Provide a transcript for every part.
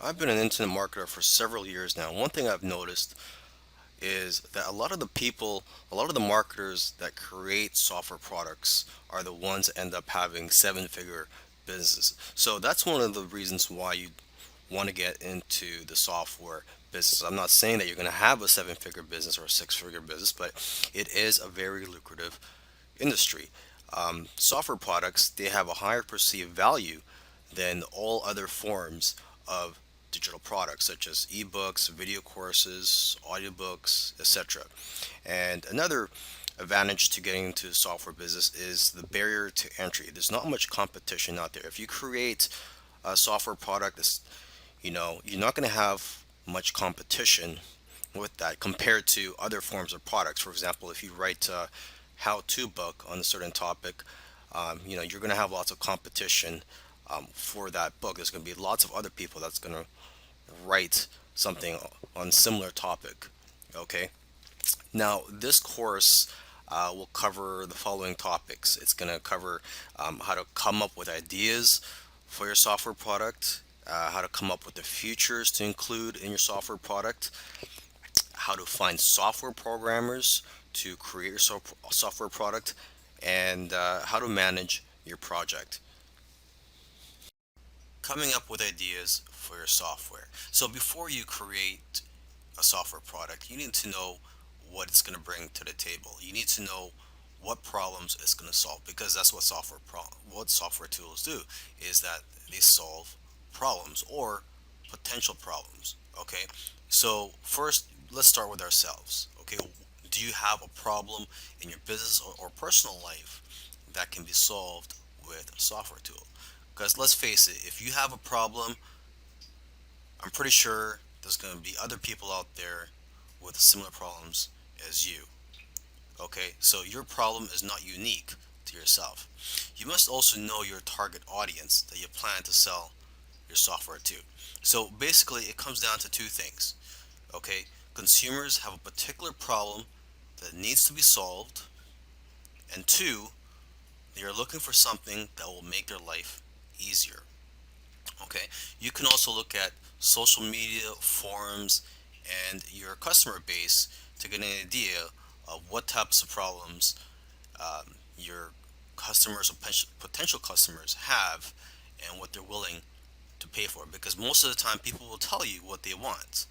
I've been an internet marketer for several years now. One thing I've noticed is that a lot of the marketers that create software products are the ones that end up having seven-figure businesses. So that's one of the reasons why you want to get into the software business. I'm not saying that you're going to have a seven-figure business or a six-figure business, but it is a very lucrative industry. Software products, they have a higher perceived value than all other forms of digital products such as ebooks, video courses, audiobooks, etc. And another advantage to getting into the software business is the barrier to entry. There's not much competition out there. If you create a software product that's, you're not going to have much competition with that compared to other forms of products. For example, if you write a how-to book on a certain topic, you're going to have lots of competition for that book. There's going to be lots of other people that's going to write something on similar topic. Okay. Now, this course will cover the following topics. It's going to cover how to come up with ideas for your software product, how to come up with the features to include in your software product, how to find software programmers to create your software product, and how to manage your project. Coming up with ideas for your software. So before you create a software product, you need to know what it's going to bring to the table. You need to know what problems it's going to solve, because that's what what software tools do, is that they solve problems or potential problems. Okay, so first let's start with ourselves. Okay, do you have a problem in your business or personal life that can be solved with a software tool? Because let's face it, if you have a problem, I'm pretty sure there's going to be other people out there with similar problems as you. Okay, so your problem is not unique to yourself. You must also know your target audience that you plan to sell your software to. So basically, it comes down to two things. Okay, consumers have a particular problem that needs to be solved, and two, they are looking for something that will make their life easier. Okay, you can also look at social media, forums, and your customer base to get an idea of what types of problems your customers or potential customers have and what they're willing to pay for. Because most of the time, people will tell you what they want,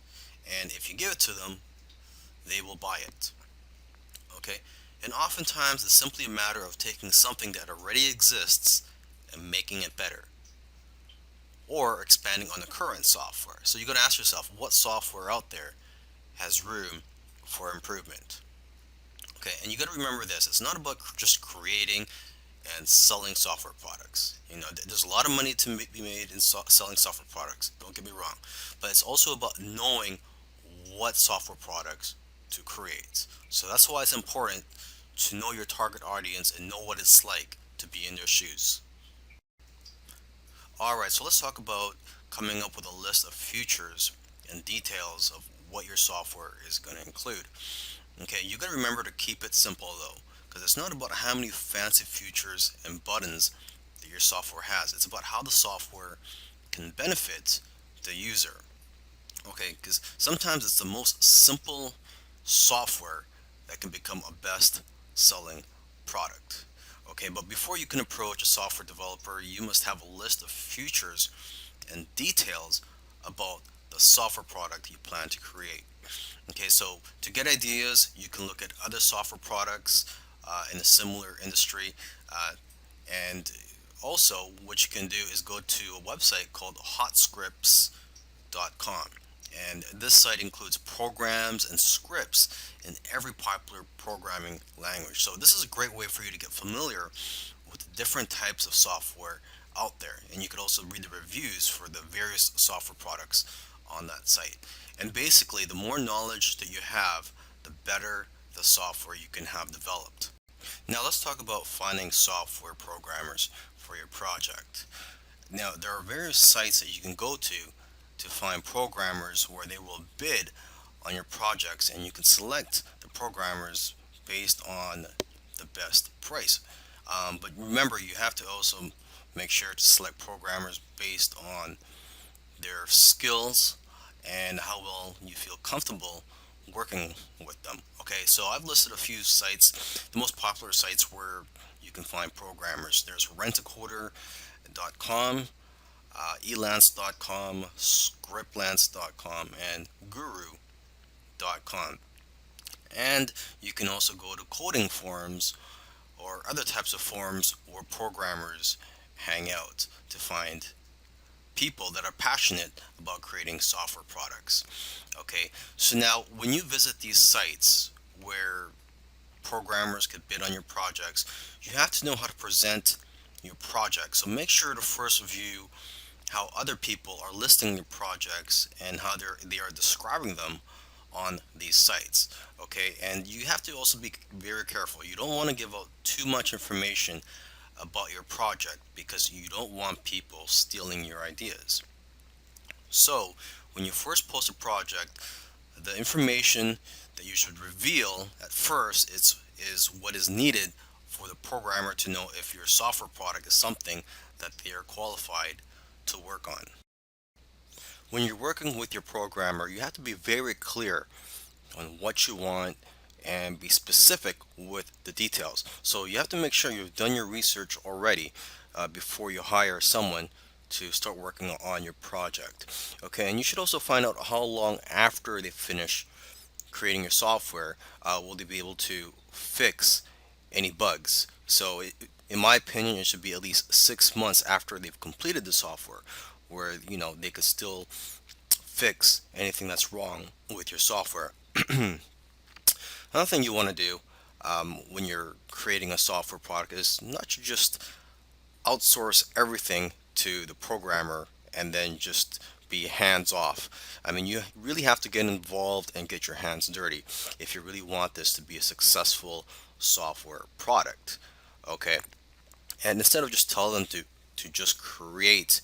and if you give it to them, they will buy it. Okay, and oftentimes it's simply a matter of taking something that already exists and making it better, or expanding on the current software. So you got to ask yourself, what software out there has room for improvement? Okay, and you got to remember this: it's not about just creating and selling software products. There's a lot of money to be made in selling software products. Don't get me wrong, but it's also about knowing what software products to create. So that's why it's important to know your target audience and know what it's like to be in their shoes. Alright, so let's talk about coming up with a list of features and details of what your software is going to include. Okay, you got to remember to keep it simple though, because it's not about how many fancy features and buttons that your software has. It's about how the software can benefit the user. Okay, because sometimes it's the most simple software that can become a best selling product. Okay, but before you can approach a software developer, you must have a list of features and details about the software product you plan to create. Okay, so to get ideas, you can look at other software products in a similar industry. And also, what you can do is go to a website called hotscripts.com. And this site includes programs and scripts in every popular programming language. So this is a great way for you to get familiar with the different types of software out there. And you could also read the reviews for the various software products on that site. And basically, the more knowledge that you have, the better the software you can have developed. Now let's talk about finding software programmers for your project. Now there are various sites that you can go to find programmers where they will bid on your projects, and you can select the programmers based on the best price. But remember, you have to also make sure to select programmers based on their skills, and how well you feel comfortable working with them. Okay, so I've listed a few sites, the most popular sites where you can find programmers. There's rentacoder.com, elance.com, scriptlance.com, and guru.com. And you can also go to coding forums or other types of forums where programmers hang out to find people that are passionate about creating software products. Okay, so now when you visit these sites where programmers could bid on your projects, you have to know how to present your project. So make sure to first view how other people are listing your projects and how they are describing them on these sites. Okay, and you have to also be very careful. You don't want to give out too much information about your project because you don't want people stealing your ideas. So when you first post a project, the information that you should reveal at first is what is needed for the programmer to know if your software product is something that they are qualified to work on. When you're working with your programmer, you have to be very clear on what you want and be specific with the details. So you have to make sure you've done your research already before you hire someone to start working on your project. Okay, and you should also find out how long after they finish creating your software will they be able to fix any bugs. So in my opinion, it should be at least 6 months after they've completed the software where they could still fix anything that's wrong with your software. Another thing you want to do when you're creating a software product is not to just outsource everything to the programmer and then just be hands off. I mean, you really have to get involved and get your hands dirty if you really want this to be a successful software product. Okay, and instead of just tell them to just create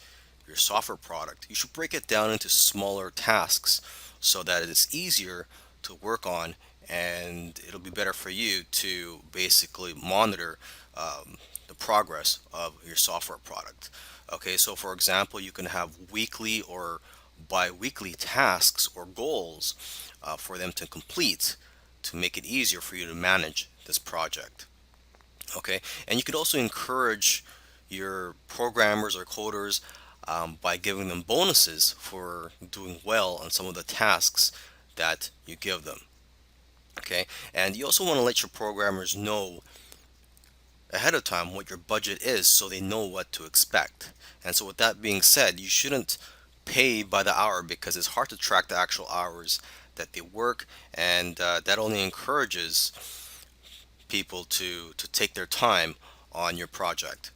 your software product, you should break it down into smaller tasks so that it's easier to work on and it'll be better for you to basically monitor the progress of your software product. Okay, so for example, you can have weekly or bi-weekly tasks or goals for them to complete to make it easier for you to manage this project. Okay, and you could also encourage your programmers or coders by giving them bonuses for doing well on some of the tasks that you give them. Okay, and you also want to let your programmers know ahead of time what your budget is so they know what to expect. And so with that being said, you shouldn't pay by the hour because it's hard to track the actual hours that they work, and that only encourages people to take their time on your project.